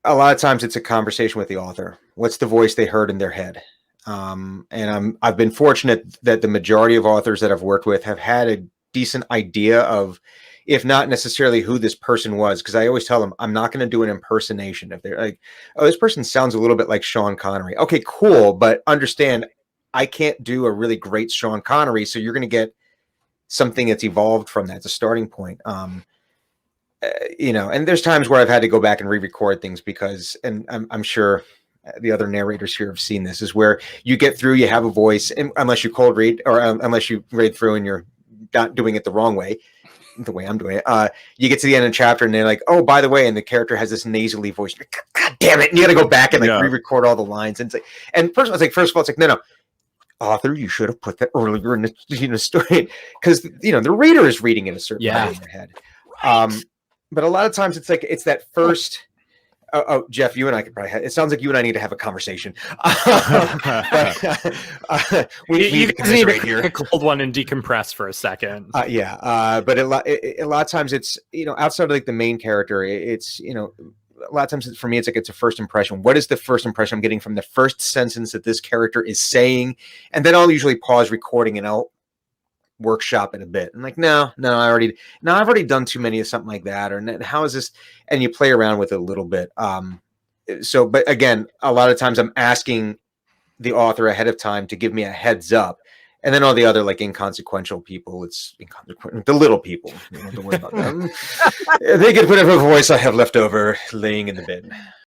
a lot of times it's a conversation with the author. What's the voice they heard in their head? And I've been fortunate that the majority of authors that I've worked with have had a decent idea of, if not necessarily who this person was, because I always tell them I'm not going to do an impersonation. If they're like, oh, this person sounds a little bit like Sean Connery. Okay, cool. But understand, I can't do a really great Sean Connery. So you're going to get something that's evolved from that. It's a starting point. And there's times where I've had to go back and re-record things because, and I'm sure the other narrators here have seen this, is where you get through, you have a voice, and unless you cold read or unless you read through and you're not doing it the wrong way, the way I'm doing it, you get to the end of the chapter and they're like, oh, by the way, and the character has this nasally voice. You're like, God damn it. And you got to go back and re-record all the lines. And it's like, and first of all, it's like, no, author, you should have put that earlier in the story, because the reader is reading in a certain way in their head. Right. But a lot of times it's like, it's that first, Jeff, you and I could probably it sounds like you and I need to have a conversation. We guys need a cold one and decompress for a second. But a lot of times it's, outside of like the main character, it's, a lot of times for me, it's like, it's a first impression. What is the first impression I'm getting from the first sentence that this character is saying? And then I'll usually pause recording and I'll workshop it a bit. I'm like, I've already done too many of something like that. Or how is this? And you play around with it a little bit. But again, a lot of times I'm asking the author ahead of time to give me a heads up. And then all the other like inconsequential people, it's inconsequential. The little people, don't worry about them. They get whatever voice I have left over laying in the bin.